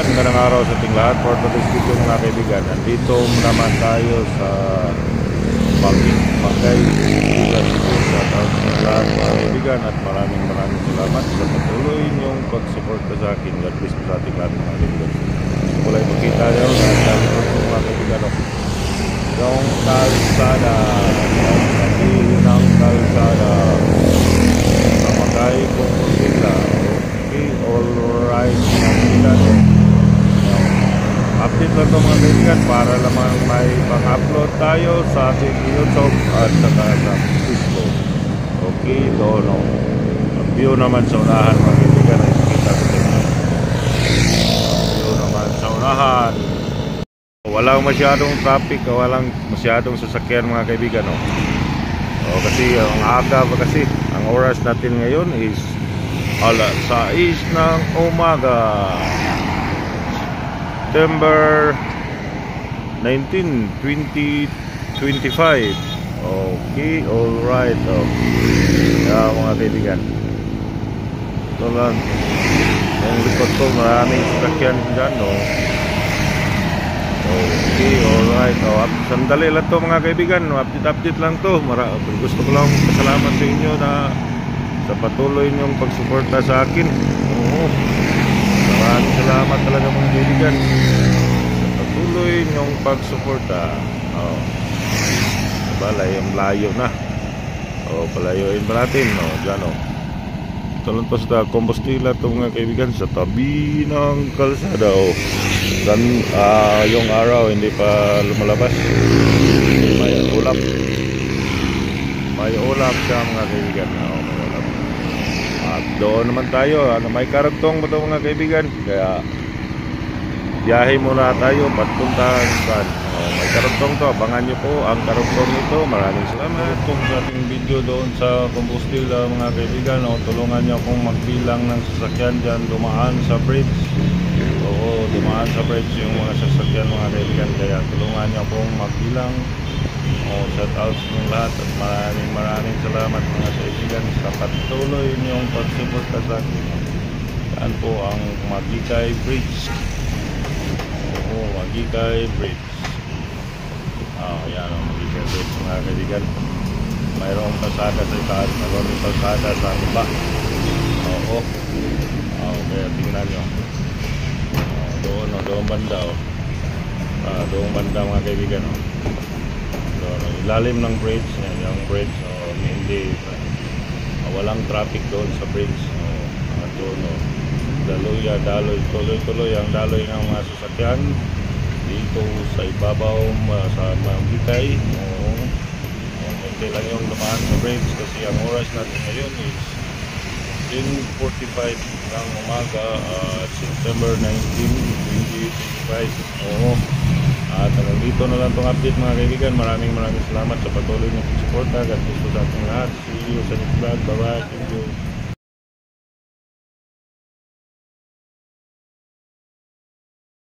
kaibigan, magandang araw sa ating lahat. For today's video mga kaibigan, nandito naman tayo sa Bagay sa taon ng lahat mga kaibigan, at maraming salamat sa patuloy niyong pagsuporta sa akin. God bless sa ating lahat mga kaibigan. Kulay makita nyo na dami ko mga kaibigan, yung kalsada, ng kalsada, Bagay kung sila. Okay, alright mga kaibigan. Update lang ito mga kaibigan para lamang may pang-upload tayo sa ating YouTube at saka sa Facebook. Okay, doon o. Ang view naman sa unahan mga kaibigan ay kita ko tingnan. Ang view naman sa unahan, walang masyadong traffic, walang masyadong sasakyan mga kaibigan o. Kasi ang aga pa, kasi ang oras natin ngayon is alas 6 ng umaga, September 19, 2025. Okay, alright. Mga kaibigan, ito lang yung likod ko, maraming sasakyan dyan. Okay, alright. Sandali lang to mga kaibigan, update lang to. Gusto ko lang pasalamat sa inyo na sa patuloy niyong pagsuporta sa akin. Maraming salamat talaga mga kaibigan sa patuloy niyong pagsuporta. Layo na. Palayuin pa natin. Diyan ito lang to sa Compostela to mga kaibigan, sa tabi ng kalsada. Yung araw hindi pa lumalabas. May ulap siya mga kaibigan. At doon naman tayo, may karugtong ba ito mga kaibigan, kaya biyahe muna tayo patuntahan saan. May karugtong to, abangan nyo po ang karugtong nito. Maraming salamat kung sa ating video doon sa Compostela mga kaibigan. Tulungan nyo akong magbilang ng sasakyan dyan dumaan sa bridge. Dumaan sa bridge yung mga sasakyan mga kaibigan, kaya tulungan nyo akong magbilang. Shout out sa inyong lahat at maraming salamat mga kaibigan sa patuloy niyong pagsuporta sa akin. Yan po ang Magikay Bridge. Magikay Bridge. Yan ang Magikay Bridge mga kaibigan. Mayroong pasada sa itaas, mayroong pasada sa iba. Kaya tingnan nyo. Doon banda. Doon banda mga kaibigan. Ilalim ng bridge, yung bridge, hindi walang traffic doon sa bridge. Doon daloy, tuloy ang daloy ng mga sasakyan dito sa ibabaw sa Magikay. Hindi lang yung dumaan sa bridge kasi ang oras natin ngayon is 10:45 ng umaga, September 19, 2025. At hanggang dito na lang itong update mga kaibigan. Maraming salamat sa patuloy na pagsuporta. God bless po sa ating lahat. See you sa next vlog. Bye bye. Thank you.